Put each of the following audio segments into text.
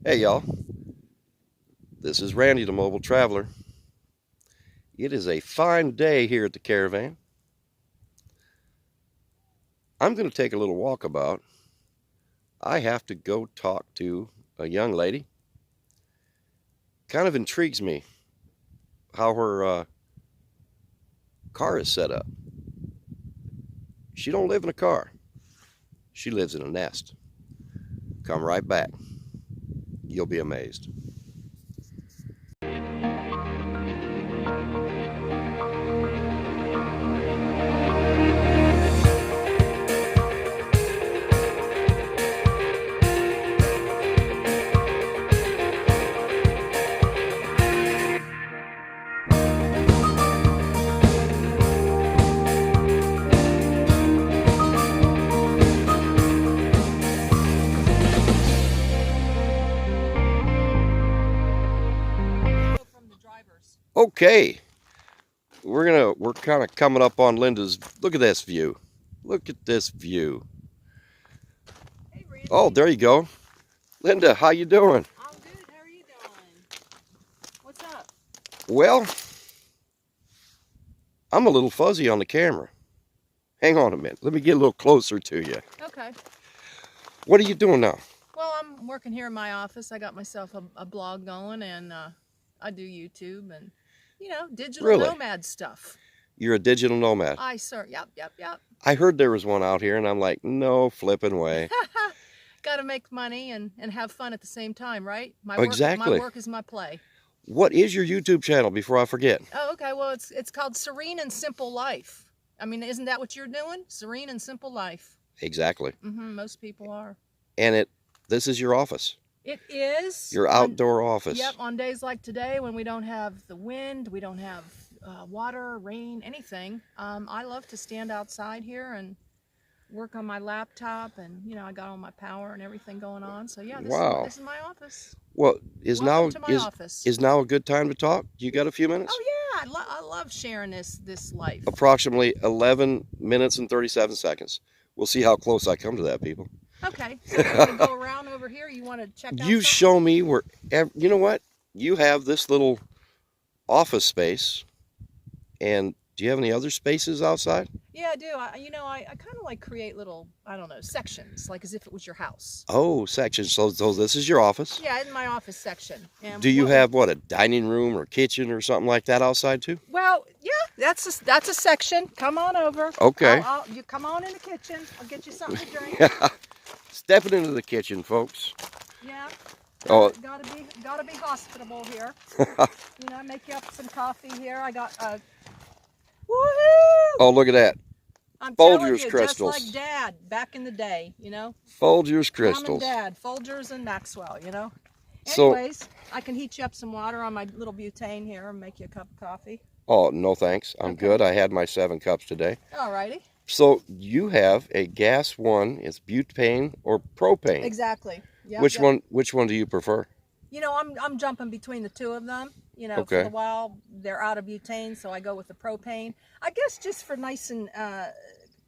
Hey y'all, this is Randy the Mobile Traveler. It is a fine day here at the caravan. I'm going to take a little walkabout. I have to go talk to a young lady. Kind of intrigues me how her car is set up. She don't live in a car. She lives in a nest. Come right back. You'll be amazed. Okay, we're kind of coming up on Linda's. Look at this view. Look at this view. Hey, Randy. Oh, there you go. Linda, how you doing? I'm good. How are you doing? What's up? Well, I'm a little fuzzy on the camera. Hang on a minute. Let me get a little closer to you. Okay. What are you doing now? Well, I'm working here in my office. I got myself a blog going, and I do YouTube and, digital Really? nomad stuff. You're a digital nomad. Sir. Yep. I heard there was one out here, and I'm like, no flipping way. Got to make money and have fun at the same time, right? Exactly. My work is my play. What is your YouTube channel before I forget? Oh, okay. Well, it's called Serene and Simple Life. I mean, isn't that what you're doing? Serene and Simple Life. Exactly. Most people are. And this is your office. It is. Your outdoor office. Yep, on days like today when we don't have the wind, we don't have water, rain, anything, I love to stand outside here and work on my laptop, and I got all my power and everything going on. So yeah, this is my office. Well, Welcome to my office. Is now a good time to talk? You got a few minutes? Oh yeah, I love sharing this life. Approximately 11 minutes and 37 seconds. We'll see how close I come to that, people. Okay, so you want to go around over here? You want to check out You something? show me where, you know what? You have this little office space, and do you have any other spaces outside? Yeah, I do. I kind of like create little, I don't know, sections, like as if it was your house. Oh, sections. So this is your office? Yeah, in my office section. And do you have, what, a dining room or kitchen or something like that outside too? Well, yeah, that's a section. Come on over. Okay. You come on in the kitchen. I'll get you something to drink. Stepping into the kitchen, folks. Yeah. Oh. Gotta be hospitable here. Make you up some coffee here. I got woohoo! Oh, look at that. I'm Folgers you, crystals. just like Dad back in the day, Folgers crystals. Mom and Dad, Folgers and Maxwell, So, anyways, I can heat you up some water on my little butane here and make you a cup of coffee. Oh, no thanks. I'm good. I had my 7 cups today. Alrighty. So you have a gas one. It's butane or propane. Exactly. Yep, Which one do you prefer? I'm jumping between the two of them. Okay. For a while they're out of butane, so I go with the propane. I guess just for nice and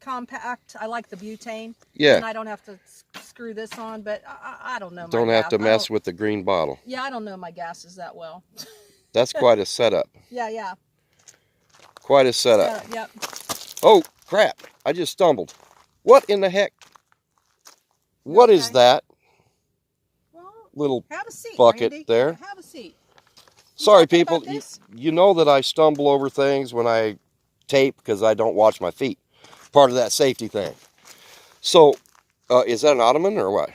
compact, I like the butane. Yeah. And I don't have to screw this on, but I don't know. Don't have to mess with the green bottle. Yeah, I don't know my gases that well. That's quite a setup. Yeah. Quite a setup. Yep. Oh, crap. I just stumbled. What in the heck? What is that? Well, little have a seat, bucket Randy. there. Have a seat. Sorry, people. You know that I stumble over things when I tape because I don't watch my feet. Part of that safety thing. So, is that an ottoman or what?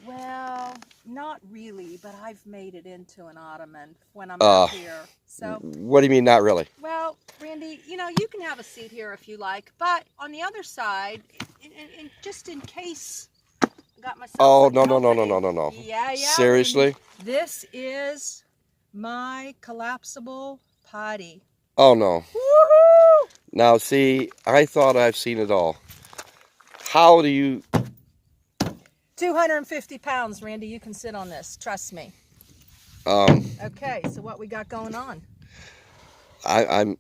Well, not really, but I've made it into an ottoman when I'm out here. So. What do you mean, not really? Well, Randy, you can have a seat here if you like, but on the other side, just in case I got myself. Oh, no. Yeah. Seriously? Randy, this is my collapsible potty. Oh, no. Woohoo! Now, see, I thought I've seen it all. How do you... 250 pounds, Randy. You can sit on this. Trust me. Okay, so what we got going on? I'm...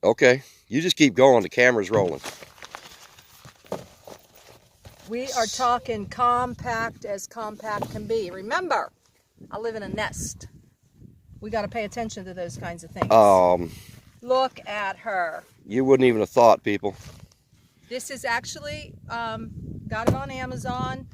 Okay. You just keep going. The camera's rolling. We are talking compact as compact can be. Remember, I live in a nest. We got to pay attention to those kinds of things. Look at her. You wouldn't even have thought, people. This is actually, got it on Amazon.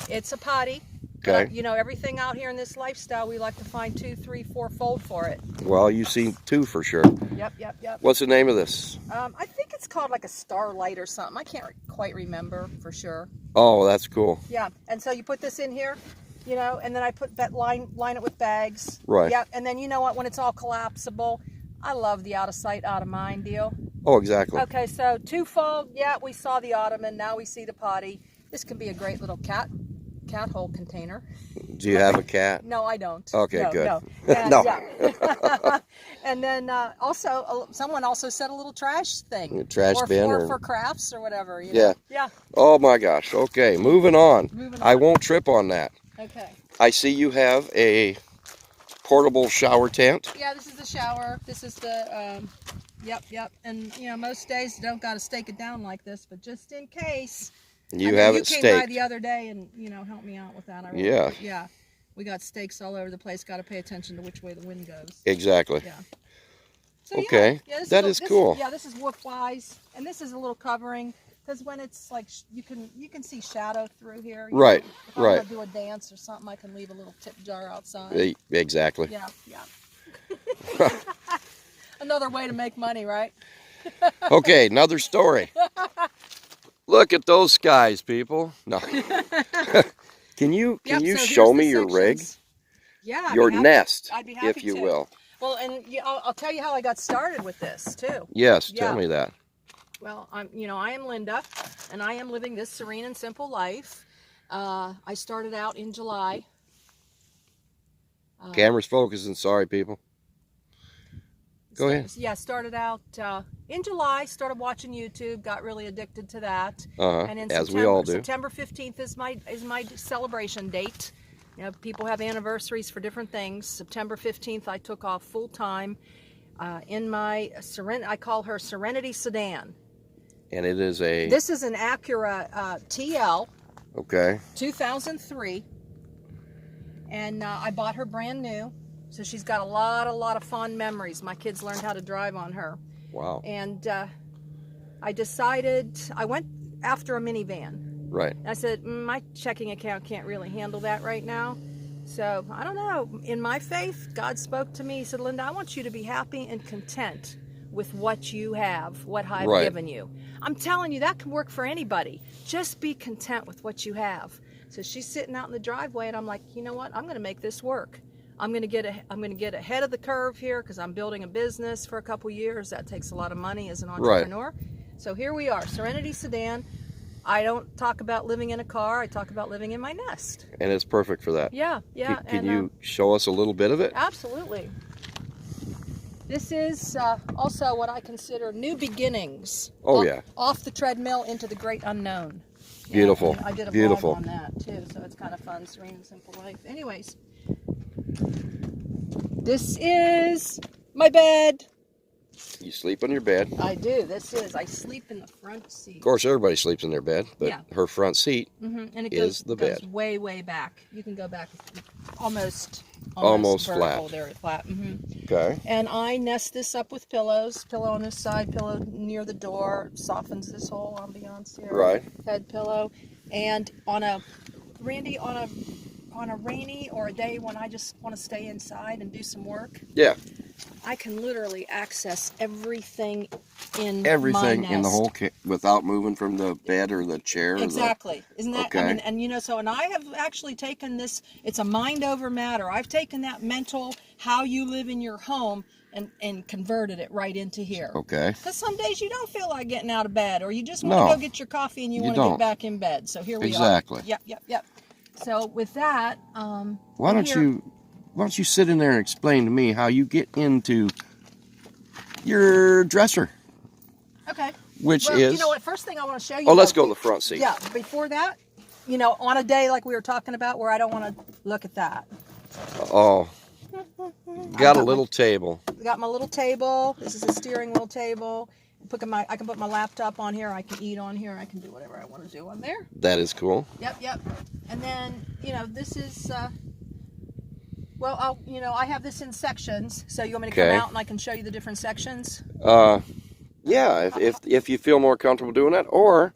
It's a potty. Okay. You know, everything out here in this lifestyle, we like to find 2, 3, 4 fold for it. Well, you've seen 2 for sure. Yep, yep, yep. What's the name of this? I think it's called like a Starlight or something. I can't quite remember for sure. Oh, that's cool. Yeah, and so you put this in here, you know, and then I put that line it with bags. Right. Yeah, and then you know what? When it's all collapsible, I love the out of sight, out of mind deal. Oh, exactly. Okay, so 2-fold. Yeah, we saw the ottoman. Now we see the potty. This can be a great little cat hole container. Do you have a cat? No, I don't. Okay, no, good. No. And, No. Yeah. And then also, someone also said a little trash thing. A trash bin or or for crafts or whatever. You yeah. know? Yeah. Oh my gosh. Okay, moving on. I won't trip on that. Okay. I see you have a portable shower tent. Yeah, this is the shower. This is the, yep. And, you know, most days you don't got to stake it down like this, but just in case. You have it staked. You came by staked. the other day and, you know, helped me out with that. Yeah. Yeah. We got stakes all over the place. Got to pay attention to which way the wind goes. Exactly. Yeah. So, okay. Yeah, that is cool. Yeah, this is wood-wise. And this is a little covering. Because when it's like, you can see shadow through here. Right, know? If I right. want to do a dance or something, I can leave a little tip jar outside. Exactly. Yeah, yeah. Another way to make money, right? Okay, another story. Look at those skies, people. No. Can you so show here's me the your rig? sections. Yeah. Your nest, I'd be happy if you to. will. Well, and I'll tell you how I got started with this too. Yes, Yeah. tell me that. Well, I am Linda, and I am living this serene and simple life. I started out in July. Camera's focusing. Sorry, people. Go ahead. Yeah, started out in July. Started watching YouTube. Got really addicted to that. And in as September, we all do. September 15th is my celebration date. You know, people have anniversaries for different things. September 15th, I took off full time in my I call her Serenity sedan. And it is a. This is an Acura TL. Okay. 2003. And I bought her brand new. So she's got a lot of fond memories. My kids learned how to drive on her. Wow. And I decided, I went after a minivan. Right. And I said, my checking account can't really handle that right now. So, I don't know. In my faith, God spoke to me. He said, Linda, I want you to be happy and content with what you have, what I've given you. I'm telling you, that can work for anybody. Just be content with what you have. So she's sitting out in the driveway, and I'm like, you know what? I'm going to make this work. I'm going to get ahead of the curve here because I'm building a business for a couple years. That takes a lot of money as an entrepreneur. Right. So here we are, Serenity sedan. I don't talk about living in a car. I talk about living in my nest. And it's perfect for that. Yeah, yeah. Can you show us a little bit of it? Absolutely. This is also what I consider new beginnings. Oh, yeah. Off the treadmill into the great unknown. Beautiful. I did a Beautiful. vlog on that too, so it's kind of fun, serene and simple life. Anyways, this is my bed. You sleep on your bed. I do. I sleep in the front seat. Of course, everybody sleeps in their bed, but her front seat and it is the bed. Goes way, way back. You can go back almost flat. Very flat. Okay. And I nest this up with pillows. Pillow on this side, pillow near the door. Softens this whole ambiance here. Right. Head pillow. And on a rainy or a day when I just want to stay inside and do some work. Yeah. I can literally access everything in everything my in the nest. whole without moving from the bed or the chair. Exactly. Isn't that? Okay. I mean, and you know, so and I have actually taken this. It's a mind over matter. I've taken that mental how you live in your home and converted it right into here. Okay. Because some days you don't feel like getting out of bed, or you just want to go get your coffee and you want to get back in bed. So here we are. Exactly. Yep. So with that, why don't you sit in there and explain to me how you get into your dresser? Okay. Which well, is... You know what? First thing I want to show you... Oh, let's go to the front seat. Yeah, before that, you know, on a day like we were talking about where I don't want to look at that. Oh. Got a little table. Got my little table. This is a steering wheel table. I can put my laptop on here. I can eat on here. I can do whatever I want to do on there. That is cool. Yep. And then, you know, this is, well, I have this in sections. So you want me to come out and I can show you the different sections? Yeah, if you feel more comfortable doing that, or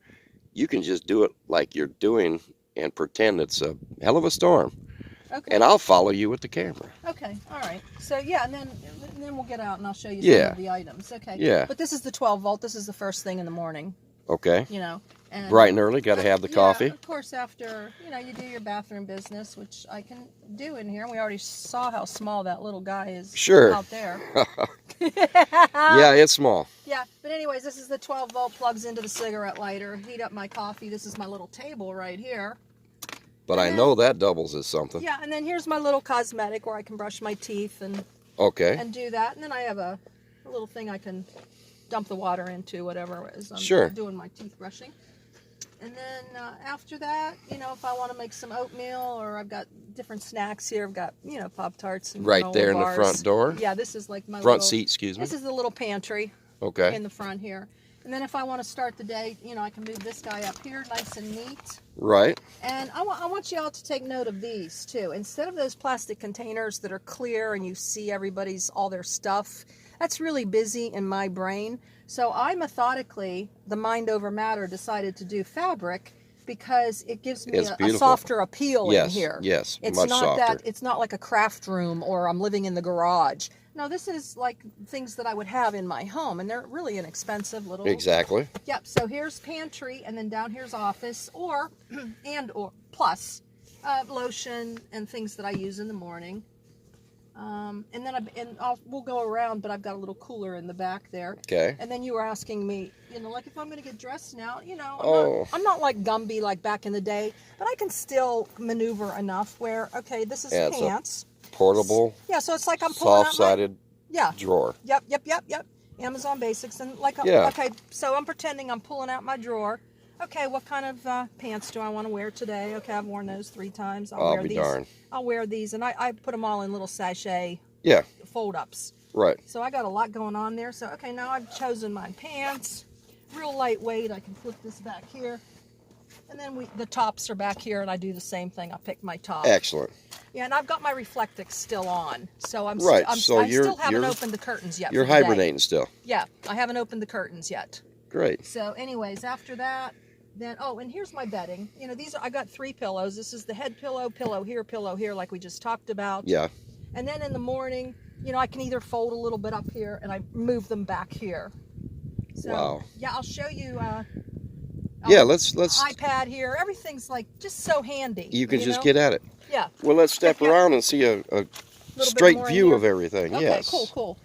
you can just do it like you're doing and pretend it's a hell of a storm. Okay. And I'll follow you with the camera. Okay, all right. So yeah, and then we'll get out and I'll show you some of the items. Okay. Yeah. But this is the 12 volt. This is the first thing in the morning. Okay. You know. And, bright and early, got to have the coffee. Of course, after, you do your bathroom business, which I can do in here. We already saw how small that little guy is out there. Yeah, it's small. Yeah, but anyways, this is the 12 volt, plugs into the cigarette lighter, heat up my coffee. This is my little table right here. But I know that doubles as something. Yeah, and then here's my little cosmetic where I can brush my teeth and do that. And then I have a little thing I can dump the water into, whatever it is I'm doing my teeth brushing. And then after that, if I want to make some oatmeal, or I've got different snacks here. I've got, Pop-Tarts and right there in bars. the front door. Yeah, this is like my front seat, excuse me. This is the little pantry. Okay. In the front here. And then if I want to start the day, I can move this guy up here, nice and neat. Right. And I want you all to take note of these too. Instead of those plastic containers that are clear and you see all their stuff, that's really busy in my brain. So I methodically, the mind over matter, decided to do fabric because it gives me a softer appeal in here. Yes, it's much not softer. It's not like a craft room or I'm living in the garage. No, this is like things that I would have in my home, and they're really inexpensive little. Exactly. Yep. So here's pantry, and then down here's office, or plus lotion and things that I use in the morning. And then we'll go around, but I've got a little cooler in the back there. Okay. And then you were asking me, like if I'm going to get dressed now, I'm not like Gumby like back in the day, but I can still maneuver enough where, okay, this is pants. Portable. Yeah, so it's like I'm pulling soft-sided drawer. Yep. Amazon Basics, and okay, so I'm pretending I'm pulling out my drawer. Okay, what kind of pants do I want to wear today? Okay, I've worn those 3 times. I'll wear these. Darn. I'll wear these, and I put them all in little sachet fold-ups. Right. So I got a lot going on there. So, okay, now I've chosen my pants. Real lightweight. I can flip this back here. And then the tops are back here, and I do the same thing. I pick my top. Excellent. Yeah, and I've got my Reflectix still on. So I still haven't opened the curtains yet. You're hibernating still. Yeah, I haven't opened the curtains yet. Great. So anyways, after that, then, and here's my bedding. I got 3 pillows. This is the head pillow here, like we just talked about. Yeah. And then in the morning, I can either fold a little bit up here and I move them back here. So, wow. Yeah, I'll show you. Let's iPad here. Everything's like just so handy. You can just get at it. Yeah. Well, let's step around and see a straight view of everything. Okay, yes. Cool.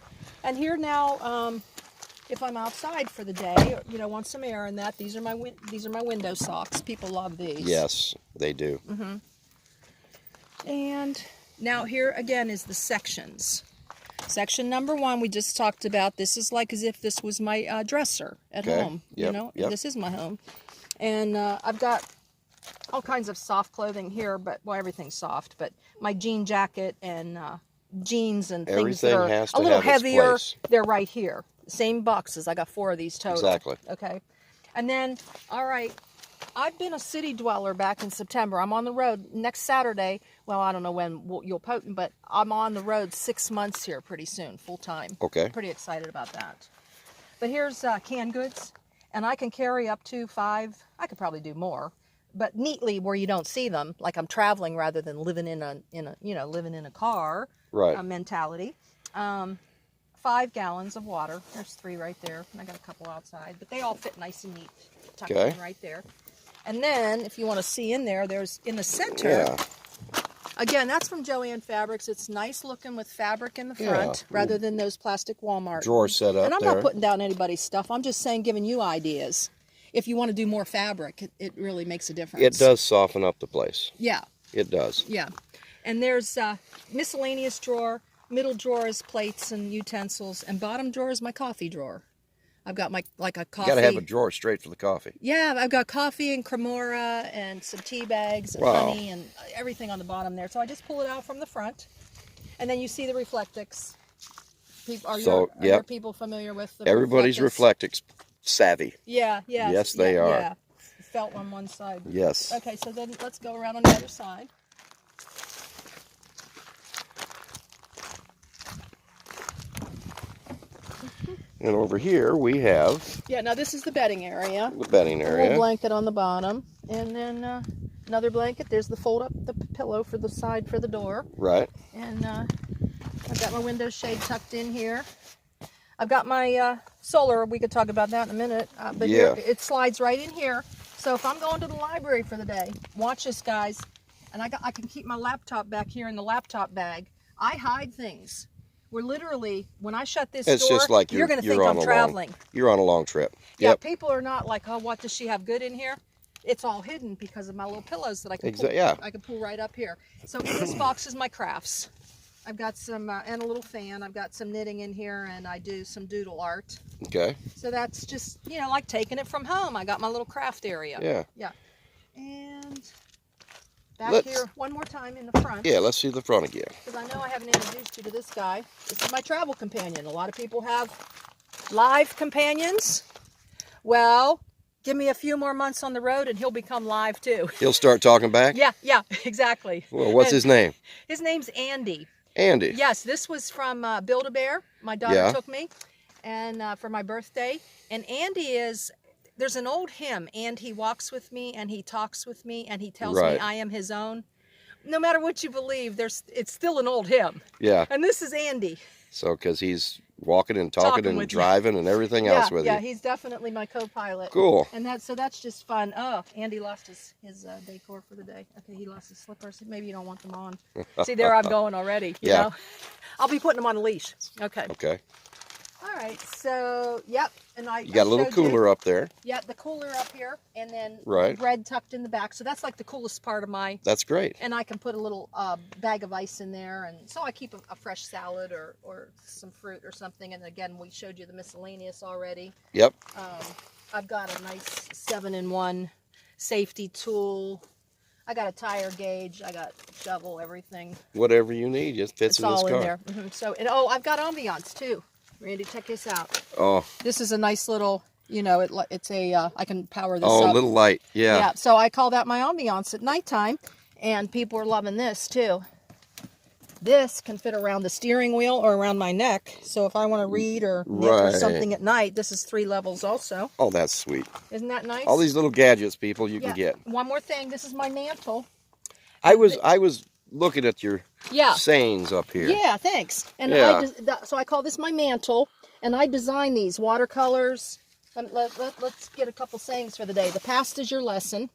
And here now, if I'm outside for the day, want some air in that. These are my window socks. People love these. Yes, they do. Mm-hmm. And now here again is the sections. Section number 1 we just talked about. This is like as if this was my dresser at home. Yep. This is my home. And I've got all kinds of soft clothing here, but everything's soft. But my jean jacket and jeans and things that are a little heavier, they're right here. Same boxes. I got 4 of these total. Exactly. Okay. And then, all right, I've been a city dweller back in September. I'm on the road next Saturday. Well, I don't know when you'll post, but I'm on the road 6 months here pretty soon, full time. Okay. Pretty excited about that. But here's canned goods, and I can carry up to 5. I could probably do more, but neatly where you don't see them, like I'm traveling rather than living in a car. Right. Mentality. 5 gallons of water. There's 3 right there, and I got a couple outside, but they all fit nice and neat, tucked in right there. And then, if you want to see in there, there's in the center. Yeah. Again, that's from Joann Fabrics. It's nice looking with fabric in the front, rather than those plastic Walmart drawer set up. And I'm not putting down anybody's stuff. I'm just saying, giving you ideas. If you want to do more fabric, it really makes a difference. It does soften up the place. Yeah. It does. Yeah. And there's miscellaneous drawer. Middle drawer is plates and utensils, and bottom drawer is my coffee drawer. I've got a coffee. You got to have a drawer straight for the coffee. Yeah, I've got coffee and cremora and some tea bags and honey and everything on the bottom there. So I just pull it out from the front, and then you see the Reflectix. People are, So, are your people familiar with the everybody's reflectors? savvy. Yeah, Yes, they are. Yeah, felt on one side. Yes. Okay, so then let's go around on the other side. And over here we have Yeah, now this is the bedding area. the bedding A area. little blanket on the bottom, and then another blanket. There's the fold up the pillow for the side for the door. Right. And I've got my window shade tucked in here. I've got my solar. We could talk about that in a minute. But Yeah. here, it slides right in here. So if I'm going to the library for the day, watch this, guys. And I can keep my laptop back here in the laptop bag. I hide things. We're literally, when I shut this It's door, just like you're going to think on I'm traveling. You're on a long trip. Yeah, Yep. people are not like, oh, what does she have good in here? It's all hidden because of my little pillows that I can pull. Yeah. I can pull right up here. So in this box is my crafts. I've got some, and a little fan. I've got some knitting in here, and I do some doodle art. Okay. So that's just, you know, like taking it from home. I got my little craft area. Yeah. Yeah. And back here, one more time in the front. Yeah, let's see the front again. Because I know I haven't introduced you to this guy. This is my travel companion. A lot of people have live companions. Well, give me a few more months on the road and he'll become live too. He'll start talking back? Yeah, exactly. Well, what's his name? His name's Andy. Andy. Yes, this was from Build-A-Bear. My daughter took me and for my birthday. And Andy is, there's an old hymn, and he walks with me and he talks with me and he tells me I am his own. No matter what you believe, it's still an old hymn. Yeah. And this is Andy. So, because he's walking and talking and driving and everything else with you. Yeah, he's definitely my co-pilot. Cool. And that's just fun. Oh, Andy lost his decor for the day. Okay, he lost his slippers. Maybe you don't want them on. See, there I'm going already. You know? I'll be putting them on a leash. Okay. Okay. All right. So, yep. And you got a little cooler up there. Yeah, the cooler up here, and then Right. bread tucked in the back. So that's like the coolest part of my. That's great. And I can put a little bag of ice in there, and so I keep a fresh salad or some fruit or something. And again, we showed you the miscellaneous already. Yep. I've got a nice 7-in-1 safety tool. I got a tire gauge. I got shovel, everything. Whatever you need, just fits in this car. It's all in there. So, and oh, I've got ambiance too. Randy, check this out. Oh. This is a nice little, you know, it's a, I can power this up. Oh, a little light. Yeah. Yeah, so I call that my ambiance at nighttime, and people are loving this too. This can fit around the steering wheel or around my neck, so if I want to read or knit or something at night, this is 3 levels also. Oh, that's sweet. Isn't that nice? All these little gadgets, people, you can get. One more thing, this is my mantle. I was looking at your sayings up here. Yeah, thanks. And so I call this my mantle, and I design these watercolors. Let's get a couple sayings for the day. The past is your lesson.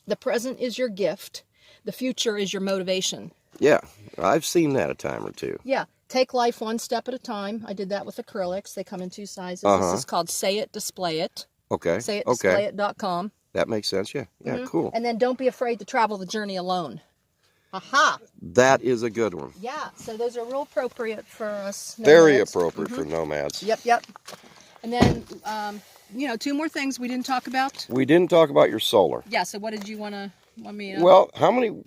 The present is your gift. The future is your motivation. Yeah, I've seen that a time or two. Yeah, take life one step at a time. I did that with acrylics. They come in 2 sizes. This is called Say It, Display It. Okay. SayItDisplayIt.com. That makes sense, yeah. Yeah, cool. And then don't be afraid to travel the journey alone. Aha! That is a good one. Yeah, so those are real appropriate for us nomads. Very appropriate for nomads. Yep. And then, you know, 2 more things we didn't talk about. We didn't talk about your solar. Yeah, so what did you want me to... Well, how many...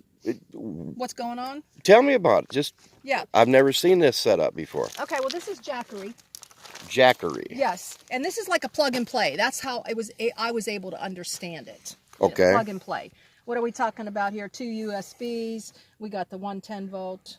What's going on? Tell me about it. Just... Yeah. I've never seen this set up before. Okay, well, this is Jackery. Jackery. Yes, and this is like a plug and play. That's how I was able to understand it. Okay. Plug and play. What are we talking about here? 2 USBs. We got the 110 volt.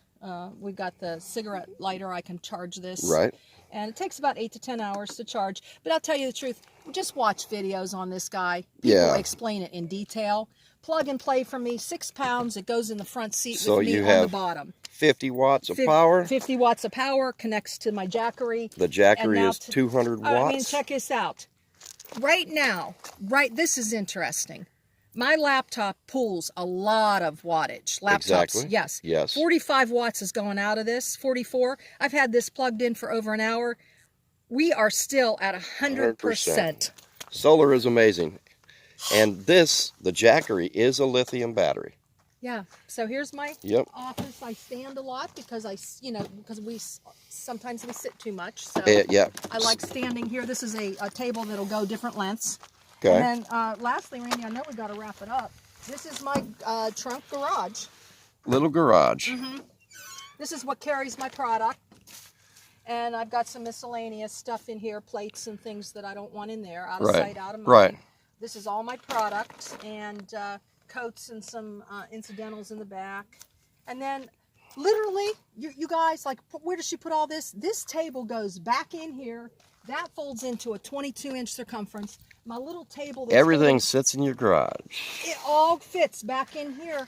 We got the cigarette lighter. I can charge this. Right. And it takes about 8 to 10 hours to charge. But I'll tell you the truth. Just watch videos on this guy. People explain it in detail. Plug and play for me. 6 pounds. It goes in the front seat with me on the bottom. 50 watts of power. 50 watts of power connects to my Jackery. The Jackery is 200 watts. I mean, check this out. Right now, this is interesting. My laptop pulls a lot of wattage. Laptops, exactly. Yes. 45 watts is going out of this, 44. I've had this plugged in for over an hour. We are still at 100%. Solar is amazing. And this, the Jackery, is a lithium battery. Yeah. So here's my office. I stand a lot because sometimes we sit too much. So I like standing here. This is a table that'll go different lengths. Okay. And then lastly, Randy, I know we got to wrap it up. This is my trunk garage. Little garage. This is what carries my product. And I've got some miscellaneous stuff in here, plates and things that I don't want in there, out of Right. sight, out of mind. Right. This is all my product, and coats and some incidentals in the back. And then literally, you guys, like, where does she put all this? This table goes back in here. That folds into a 22-inch circumference. My little table. Everything sits in your garage. It all fits back in here.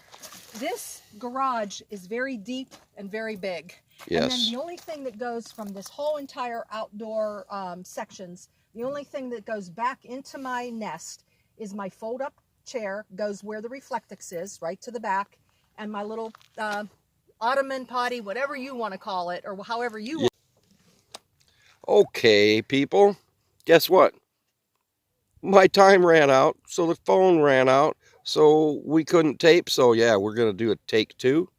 This garage is very deep and very big. Yes. And then the only thing that goes from this whole entire outdoor sections, the only thing that goes back into my nest is my fold-up chair, goes where the Reflectix is, right to the back, and my little ottoman potty, whatever you want to call it, or however you want. Okay, people, guess what? My time ran out, so the phone ran out, so we couldn't tape. So yeah, we're going to do a take 2.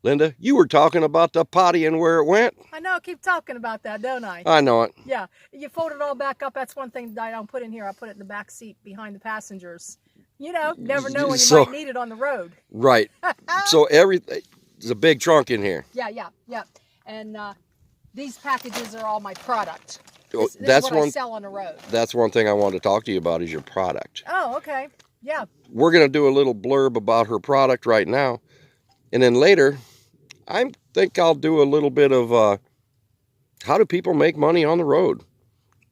Linda, you were talking about the potty and where it went. I know, I keep talking about that, don't I? I know it. Yeah, you fold it all back up. That's one thing that I don't put in here. I put it in the back seat behind the passengers. You know, never know when you might need it on the road. Right. So everything, there's a big trunk in here. Yeah. And these packages are all my product. Oh, This that's is what one. I sell on the road. That's one thing I wanted to talk to you about is your product. Oh, okay. Yeah. We're going to do a little blurb about her product right now. And then later, I think I'll do a little bit of how do people make money on the road?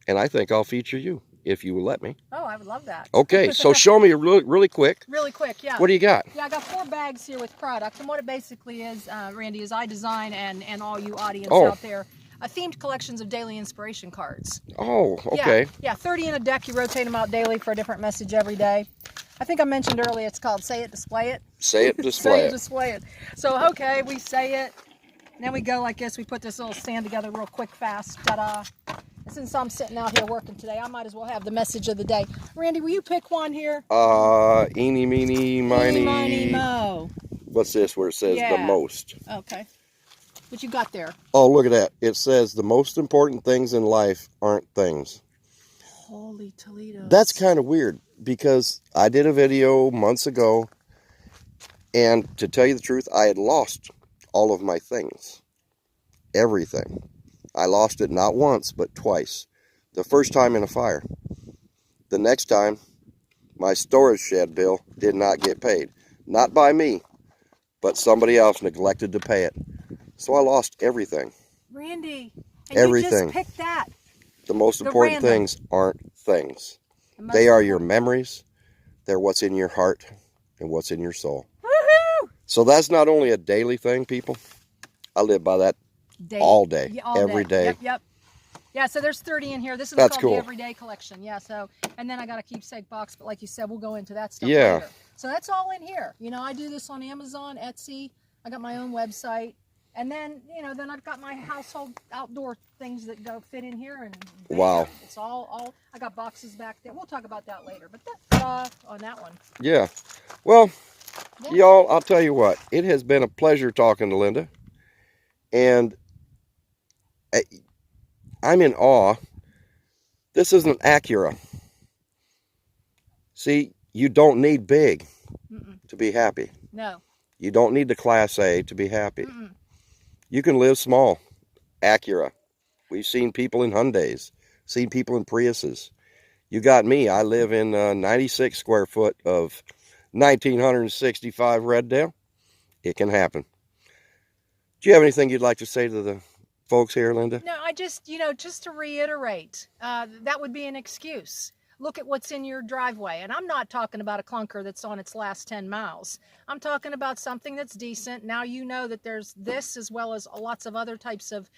And I think I'll feature you, if you will let me. Oh, I would love that. Okay, so show me really quick. Really quick, yeah. What do you got? Yeah, I got 4 bags here with product. And what it basically is, Randy, is I design, and all you audience out there, themed collections of daily inspiration cards. Oh, okay. Yeah, 30 in a deck. You rotate them out daily for a different message every day. I think I mentioned earlier it's called Say It, Display It. Say it, display Say it. it, display it. So, okay, we say it. Then we go like this. We put this little stand together real quick, fast. Ta-da. And since I'm sitting out here working today, I might as well have the message of the day. Randy, will you pick one here? Eeny, meeny, miny. Eeny, miny, mo. What's this where it says the most? Okay. What you got there? Oh, look at that. It says the most important things in life aren't things. Holy Toledo. That's kind of weird because I did a video months ago, and to tell you the truth, I had lost all of my things. Everything. I lost it not once, but twice. The first time in a fire. The next time, my storage shed bill did not get paid. Not by me, but somebody else neglected to pay it. So I lost everything. Randy, and everything. You just picked that. The most important things aren't things. They are your memories. They're what's in your heart and what's in your soul. Woohoo! So that's not only a daily thing, people. I live by that all day, yeah, all every day. Yep. Yeah, so there's 30 in here. This is That's called cool. the Everyday Collection. Yeah, so, and then I got a keepsake box, but like you said, we'll go into that stuff Yeah. later. So that's all in here. You know, I do this on Amazon, Etsy. I got my own website. And then, you know, then I've got my household outdoor things that go fit in here. And bam, Wow. It's all, I got boxes back there. We'll talk about that later. But that's on that one. Yeah. Well, Yeah. y'all, I'll tell you what. It has been a pleasure talking to Linda. And I'm in awe. This is an Acura. See, you don't need big to be happy. No. You don't need the Class A to be happy. Mm-mm. You can live small. Acura. We've seen people in Hyundais, seen people in Priuses. You got me. I live in 96 square foot of 1965 Reddale. It can happen. Do you have anything you'd like to say to the folks here, Linda? No, I just, you know, just to reiterate, that would be an excuse. Look at what's in your driveway. And I'm not talking about a clunker that's on its last 10 miles. I'm talking about something that's decent. Now you know that there's this as well as lots of other types of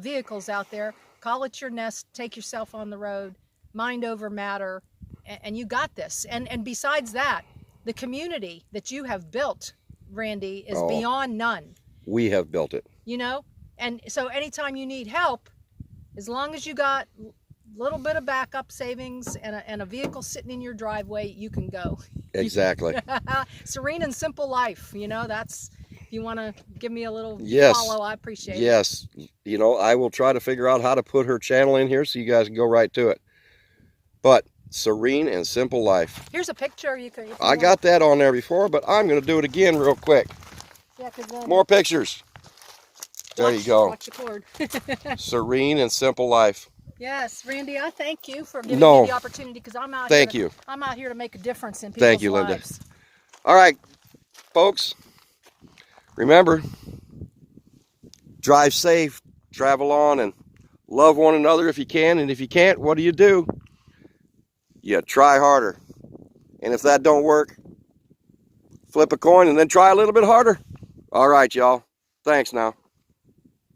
vehicles out there. Call it your nest. Take yourself on the road. Mind over matter. And you got this. And besides that, the community that you have built, Randy, is beyond none. We have built it. You know? And so anytime you need help, as long as you got little bit of backup savings and a vehicle sitting in your driveway, you can go. Exactly. Serene and simple life, you know, that's, if you want to give me a little follow, I appreciate it. Yes. You know, I will try to figure out how to put her channel in here so you guys can go right to it. But Serene and simple life. Here's a picture you can. I got that on there before, but I'm going to do it again real quick. Yeah, 'cause then, More pictures. There you go. Watch the cord. Serene and simple life. Yes, Randy, I thank you for giving No. me the opportunity, because I'm out Thank here. you. I'm out here to make a difference in Thank people's you, Linda. lives. All right, folks. Remember, drive safe, travel on, and love one another if you can. And if you can't, what do? You try harder. And if that don't work, flip a coin and then try a little bit harder. All right, y'all. Thanks now.